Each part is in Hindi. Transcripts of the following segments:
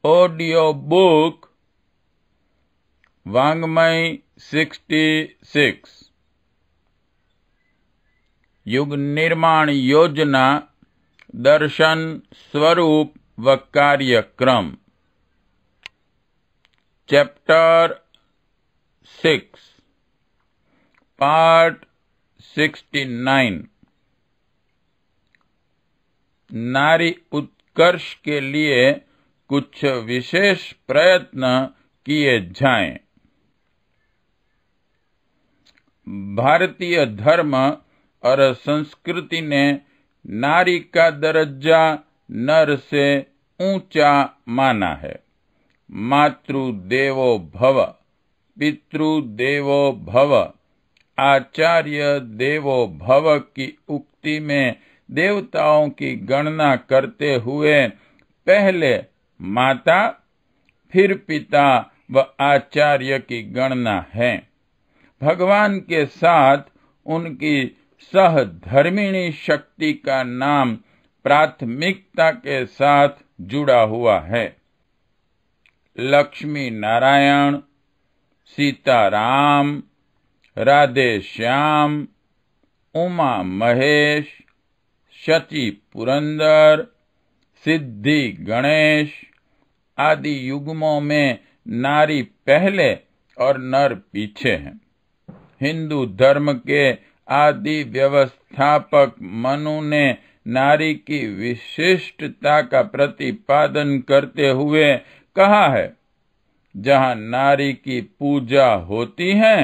ऑडियो बुक वाङ्मय 66 युग निर्माण योजना दर्शन स्वरूप व कार्यक्रम चैप्टर 6 पार्ट 69 नारी उत्कर्ष के लिए कुछ विशेष प्रयत्न किए जाएं। भारतीय धर्म और संस्कृति ने नारी का दर्जा नर से ऊंचा माना है। मातृदेवो भव, पितृदेवो भव, आचार्य देवो भव की उक्ति में देवताओं की गणना करते हुए पहले माता फिर पिता व आचार्य की गणना है। भगवान के साथ उनकी सहधर्मिणी शक्ति का नाम प्राथमिकता के साथ जुड़ा हुआ है। लक्ष्मी नारायण, सीताराम, राधे श्याम, उमा महेश, शची पुरंदर, सिद्धि गणेश आदि युग्मों में नारी पहले और नर पीछे हैं। हिंदू धर्म के आदि व्यवस्थापक मनु ने नारी की विशिष्टता का प्रतिपादन करते हुए कहा है, जहाँ नारी की पूजा होती है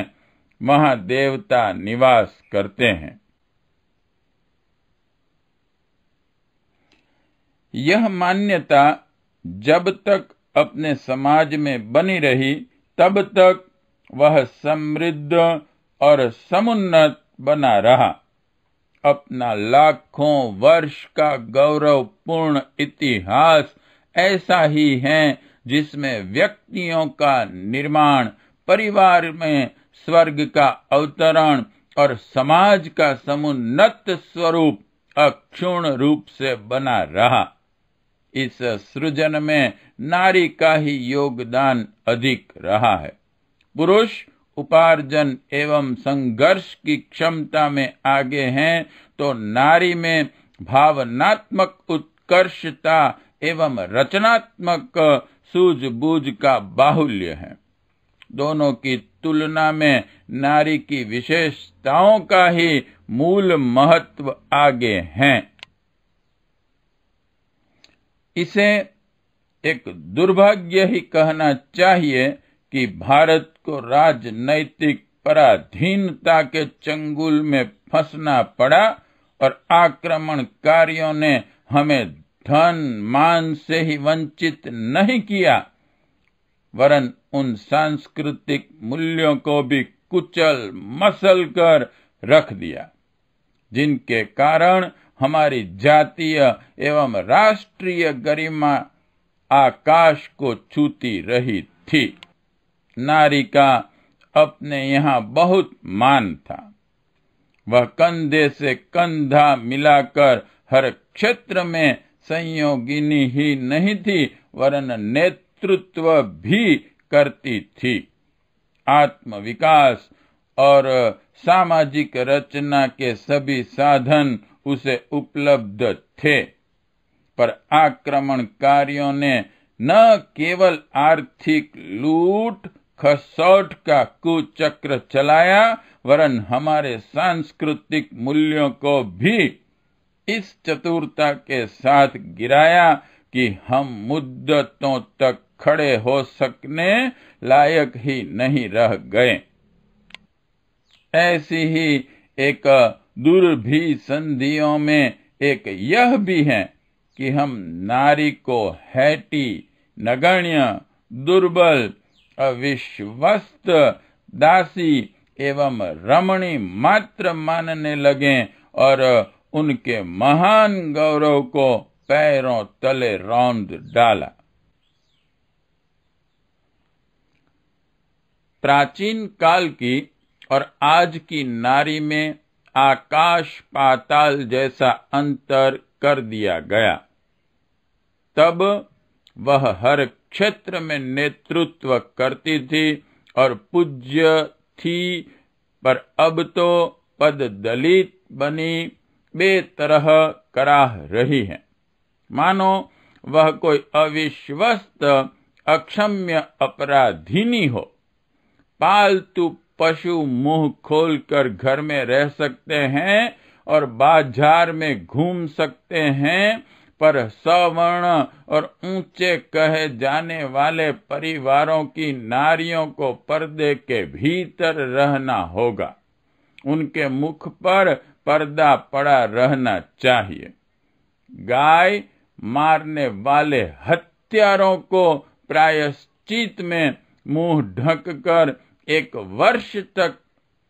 वहाँ देवता निवास करते हैं। यह मान्यता जब तक अपने समाज में बनी रही तब तक वह समृद्ध और समुन्नत बना रहा। अपना लाखों वर्ष का गौरवपूर्ण इतिहास ऐसा ही है जिसमें व्यक्तियों का निर्माण, परिवार में स्वर्ग का अवतरण और समाज का समुन्नत स्वरूप अक्षुण्ण रूप से बना रहा। इस सृजन में नारी का ही योगदान अधिक रहा है। पुरुष उपार्जन एवं संघर्ष की क्षमता में आगे हैं तो नारी में भावनात्मक उत्कर्षता एवं रचनात्मक सूझबूझ का बाहुल्य है। दोनों की तुलना में नारी की विशेषताओं का ही मूल महत्व आगे हैं। इसे एक दुर्भाग्य ही कहना चाहिए कि भारत को राजनैतिक पराधीनता के चंगुल में फंसना पड़ा और आक्रमणकारियों ने हमें धन मान से ही वंचित नहीं किया, वरन उन सांस्कृतिक मूल्यों को भी कुचल मसल कर रख दिया, जिनके कारण हमारी जातीय एवं राष्ट्रीय गरिमा आकाश को छूती रही थी। नारी का अपने यहाँ बहुत मान था। वह कंधे से कंधा मिलाकर हर क्षेत्र में संयोगिनी ही नहीं थी, वरन नेतृत्व भी करती थी। आत्म विकास और सामाजिक रचना के सभी साधन उसे उपलब्ध थे, पर आक्रमणकारियों ने न केवल आर्थिक लूट खसौट का कुचक्र चलाया, वरन हमारे सांस्कृतिक मूल्यों को भी इस चतुरता के साथ गिराया कि हम मुद्दतों तक खड़े हो सकने लायक ही नहीं रह गए। ऐसी ही एक दुर्भिसंधियों में एक यह भी है कि हम नारी को हैटी, नगण्य, दुर्बल, अविश्वस्त, दासी एवं रमणी मात्र मानने लगे और उनके महान गौरव को पैरों तले रौंद डाला। प्राचीन काल की और आज की नारी में आकाश पाताल जैसा अंतर कर दिया गया। तब वह हर क्षेत्र में नेतृत्व करती थी और पूज्य थी, पर अब तो पद दलित बनी बेतरह कराह रही है, मानो वह कोई अविश्वस्त अक्षम्य अपराधिनी हो। पालतू पशु मुंह खोलकर घर में रह सकते हैं और बाजार में घूम सकते हैं, पर सवर्ण और ऊंचे कहे जाने वाले परिवारों की नारियों को पर्दे के भीतर रहना होगा। उनके मुख पर पर्दा पड़ा रहना चाहिए। गाय मारने वाले हत्यारों को प्रायश्चित में मुंह ढककर 1 वर्ष तक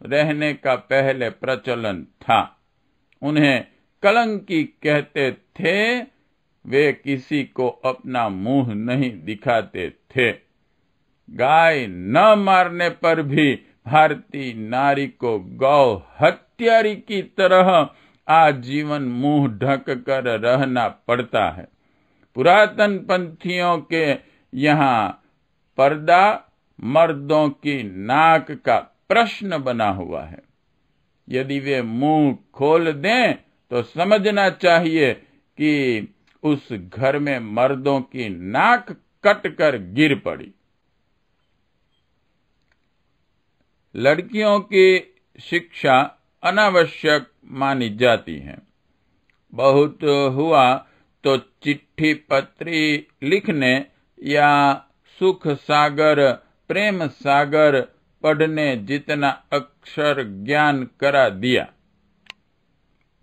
रहने का पहले प्रचलन था। उन्हें कलंकी कहते थे। वे किसी को अपना मुंह नहीं दिखाते थे। गाय न मारने पर भी भारतीय नारी को गौ हत्यारी की तरह आजीवन मुंह ढक कर रहना पड़ता है। पुरातन पंथियों के यहाँ पर्दा मर्दों की नाक का प्रश्न बना हुआ है। यदि वे मुंह खोल दें तो समझना चाहिए कि उस घर में मर्दों की नाक कटकर गिर पड़ी। लड़कियों की शिक्षा अनावश्यक मानी जाती है। बहुत हुआ तो चिट्ठी पत्री लिखने या सुख सागर प्रेम सागर पढ़ने जितना अक्षर ज्ञान करा दिया।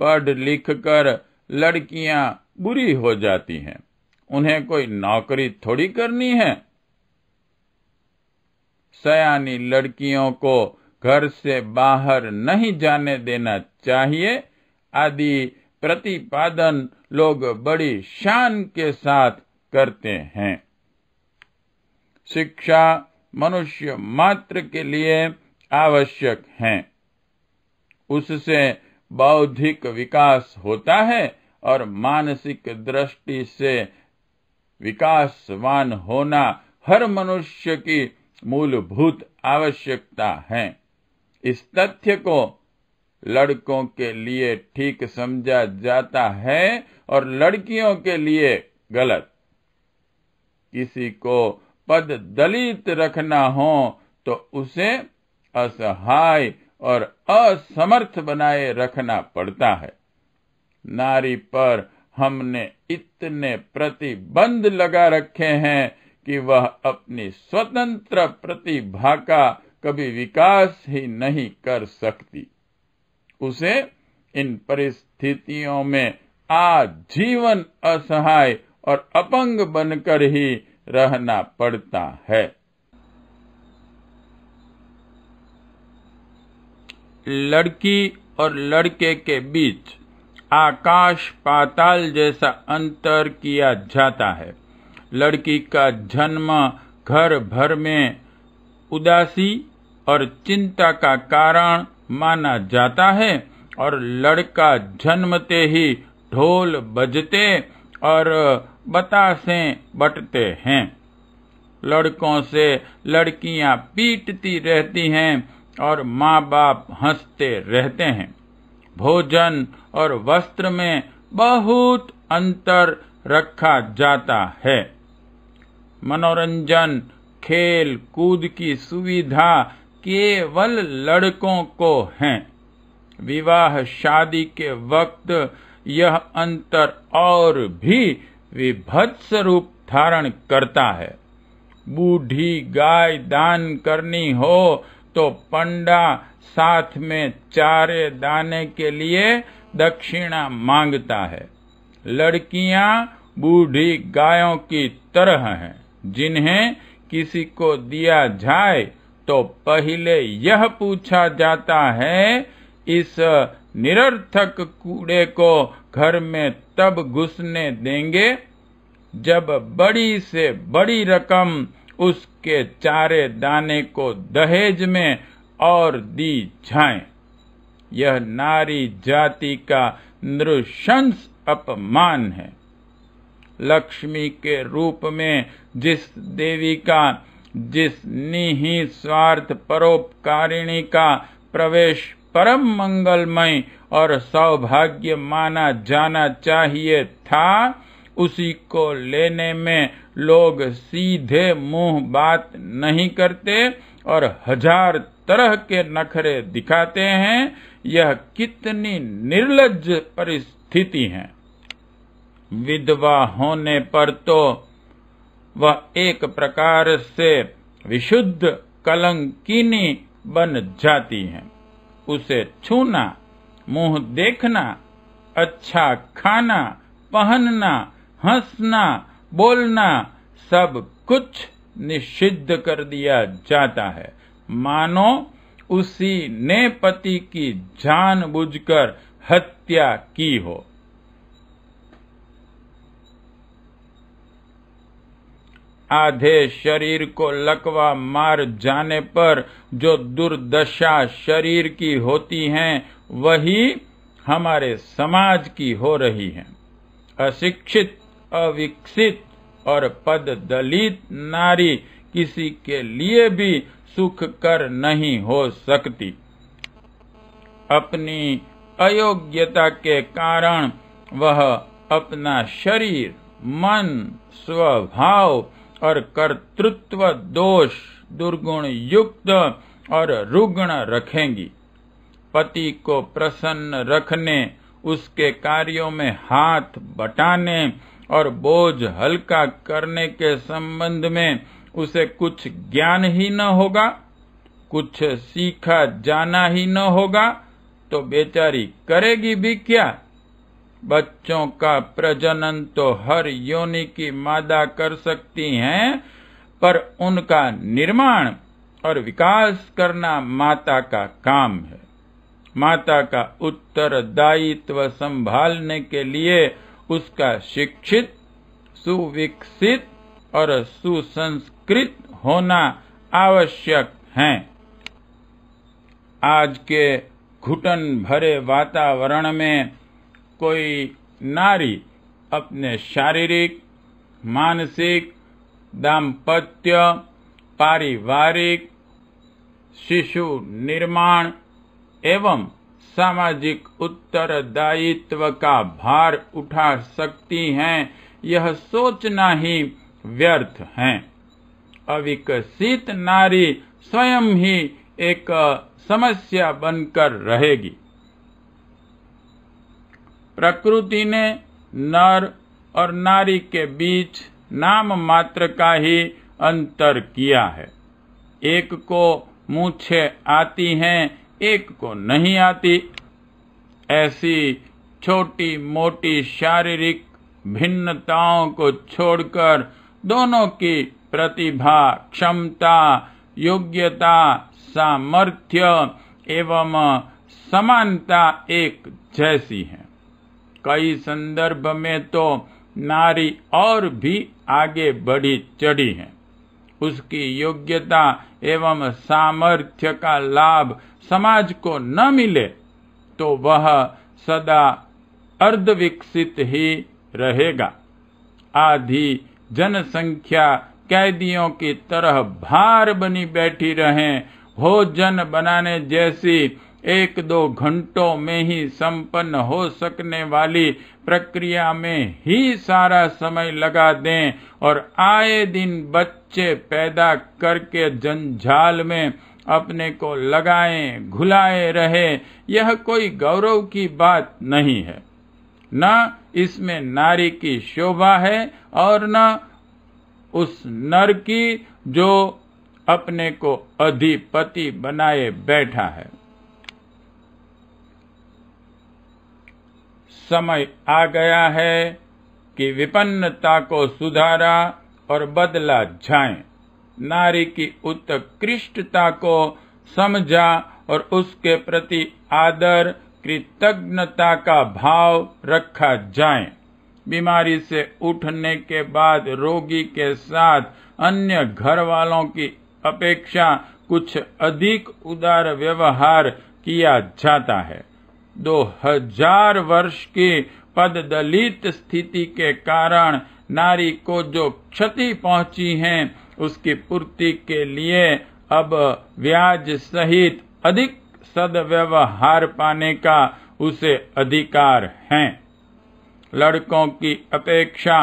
पढ़ लिख कर लड़कियां बुरी हो जाती हैं। उन्हें कोई नौकरी थोड़ी करनी है। सयानी लड़कियों को घर से बाहर नहीं जाने देना चाहिए आदि प्रतिपादन लोग बड़ी शान के साथ करते हैं। शिक्षा मनुष्य मात्र के लिए आवश्यक है। उससे बौद्धिक विकास होता है और मानसिक दृष्टि से विकासवान होना हर मनुष्य की मूलभूत आवश्यकता है। इस तथ्य को लड़कों के लिए ठीक समझा जाता है और लड़कियों के लिए गलत। किसी को पद दलित रखना हो तो उसे असहाय और असमर्थ बनाए रखना पड़ता है। नारी पर हमने इतने प्रतिबंध लगा रखे हैं कि वह अपनी स्वतंत्र प्रतिभा का कभी विकास ही नहीं कर सकती। उसे इन परिस्थितियों में आजीवन असहाय और अपंग बनकर ही रहना पड़ता है। लड़की और लड़के के बीच आकाश पाताल जैसा अंतर किया जाता है। लड़की का जन्म घर भर में उदासी और चिंता का कारण माना जाता है और लड़का जन्मते ही ढोल बजते और बतासे बटते हैं। लड़कों से लड़कियां पीटती रहती हैं और माँ बाप हंसते रहते हैं। भोजन और वस्त्र में बहुत अंतर रखा जाता है। मनोरंजन खेल कूद की सुविधा केवल लड़कों को है। विवाह शादी के वक्त यह अंतर और भी विभत्स रूप धारण करता है। बूढ़ी गाय दान करनी हो तो पंडा साथ में चारे दाने के लिए दक्षिणा मांगता है। लड़कियां बूढ़ी गायों की तरह हैं, जिन्हें किसी को दिया जाए तो पहले यह पूछा जाता है, इस निरर्थक कूड़े को घर में तब घुसने देंगे जब बड़ी से बड़ी रकम उसके चारे दाने को दहेज में और दी जाए। यह नारी जाति का नृशंस अपमान है। लक्ष्मी के रूप में जिस देवी का, जिस निःस्वार्थ परोपकारिणी का प्रवेश परम मंगलमय और सौभाग्य माना जाना चाहिए था, उसी को लेने में लोग सीधे मुंह बात नहीं करते और हजार तरह के नखरे दिखाते हैं। यह कितनी निर्लज्ज परिस्थिति है। विधवा होने पर तो वह एक प्रकार से विशुद्ध कलंकिनी बन जाती है। उसे छूना, मुंह देखना, अच्छा खाना, पहनना, हंसना, बोलना, सब कुछ निषिद्ध कर दिया जाता है, मानो उसी ने पति की जानबूझकर हत्या की हो। आधे शरीर को लकवा मार जाने पर जो दुर्दशा शरीर की होती है, वही हमारे समाज की हो रही है। अशिक्षित, अविकसित और पद दलित नारी किसी के लिए भी सुख कर नहीं हो सकती। अपनी अयोग्यता के कारण वह अपना शरीर, मन, स्वभाव और कर्तृत्व दोष दुर्गुण युक्त और रुग्ण रखेंगी। पति को प्रसन्न रखने, उसके कार्यों में हाथ बटाने और बोझ हल्का करने के संबंध में उसे कुछ ज्ञान ही न होगा, कुछ सीखा जाना ही न होगा, तो बेचारी करेगी भी क्या? बच्चों का प्रजनन तो हर योनि की मादा कर सकती हैं, पर उनका निर्माण और विकास करना माता का काम है। माता का उत्तरदायित्व संभालने के लिए उसका शिक्षित, सुविकसित और सुसंस्कृत होना आवश्यक है। आज के घुटन भरे वातावरण में कोई नारी अपने शारीरिक, मानसिक, दाम्पत्य, पारिवारिक, शिशु निर्माण एवं सामाजिक उत्तरदायित्व का भार उठा सकती हैं, यह सोचना ही व्यर्थ है। अविकसित नारी स्वयं ही एक समस्या बनकर रहेगी। प्रकृति ने नर और नारी के बीच नाम मात्र का ही अंतर किया है। एक को मूछें आती हैं, एक को नहीं आती। ऐसी छोटी मोटी शारीरिक भिन्नताओं को छोड़कर दोनों की प्रतिभा, क्षमता, योग्यता, सामर्थ्य एवं समानता एक जैसी है। कई संदर्भ में तो नारी और भी आगे बढ़ी चढ़ी है। उसकी योग्यता एवं सामर्थ्य का लाभ समाज को न मिले तो वह सदा अर्धविकसित ही रहेगा। आधी जनसंख्या कैदियों की तरह भार बनी बैठी रहे। भोजन बनाने जैसी 1-2 घंटों में ही संपन्न हो सकने वाली प्रक्रिया में ही सारा समय लगा दें और आए दिन बच्चे पैदा करके जंजाल में अपने को लगाएं, घुलाए रहे, यह कोई गौरव की बात नहीं है। न इसमें नारी की शोभा है और न उस नर की जो अपने को अधिपति बनाए बैठा है। समय आ गया है कि विपन्नता को सुधारा और बदला जाए। नारी की उत्कृष्टता को समझा और उसके प्रति आदर, कृतज्ञता का भाव रखा जाए। बीमारी से उठने के बाद रोगी के साथ अन्य घर वालों की अपेक्षा कुछ अधिक उदार व्यवहार किया जाता है। 2000 वर्ष की पददलित स्थिति के कारण नारी को जो क्षति पहुंची है उसकी पूर्ति के लिए अब ब्याज सहित अधिक सद्व्यवहार पाने का उसे अधिकार है। लड़कों की अपेक्षा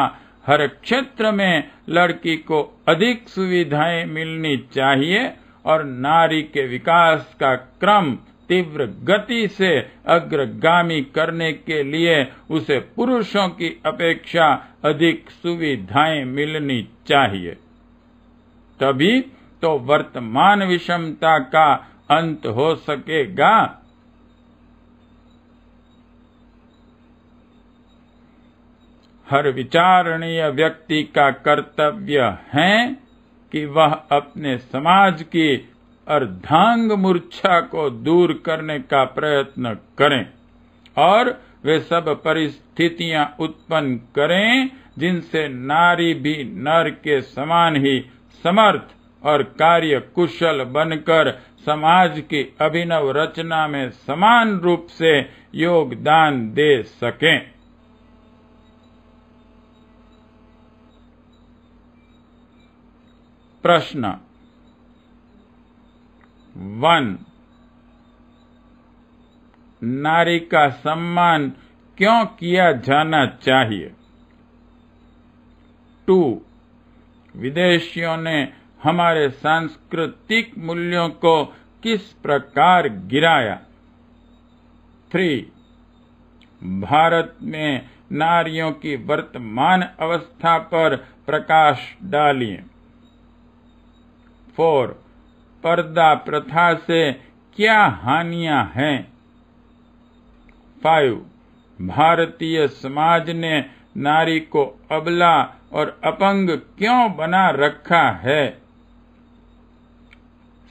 हर क्षेत्र में लड़की को अधिक सुविधाएं मिलनी चाहिए और नारी के विकास का क्रम तीव्र गति से अग्रगामी करने के लिए उसे पुरुषों की अपेक्षा अधिक सुविधाएं मिलनी चाहिए। तभी तो वर्तमान विषमता का अंत हो सकेगा। हर विचारणीय व्यक्ति का कर्तव्य है कि वह अपने समाज की अर्धांग मूर्छा को दूर करने का प्रयत्न करें और वे सब परिस्थितियां उत्पन्न करें जिनसे नारी भी नर के समान ही समर्थ और कार्य कुशल बनकर समाज की अभिनव रचना में समान रूप से योगदान दे सकें। प्रश्न 1. नारी का सम्मान क्यों किया जाना चाहिए? 2. विदेशियों ने हमारे सांस्कृतिक मूल्यों को किस प्रकार गिराया? 3. भारत में नारियों की वर्तमान अवस्था पर प्रकाश डालिए। 4. पर्दा प्रथा से क्या हानियां हैं? 5. भारतीय समाज ने नारी को अबला और अपंग क्यों बना रखा है?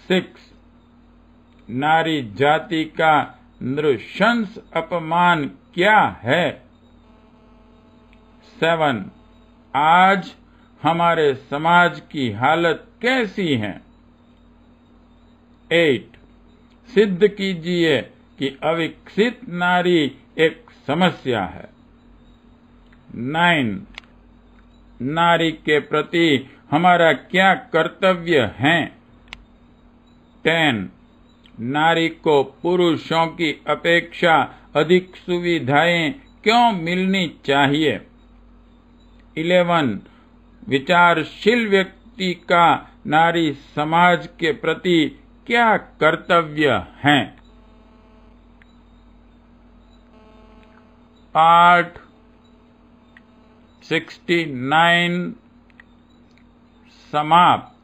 6. नारी जाति का नृशंस अपमान क्या है? 7. आज हमारे समाज की हालत कैसी है? 8. सिद्ध कीजिए कि अविकसित नारी एक समस्या है। 9. नारी के प्रति हमारा क्या कर्तव्य है? 10. नारी को पुरुषों की अपेक्षा अधिक सुविधाएं क्यों मिलनी चाहिए? 11. विचारशील व्यक्ति का नारी समाज के प्रति क्या कर्तव्य हैं? पाठ 69 समाप्त।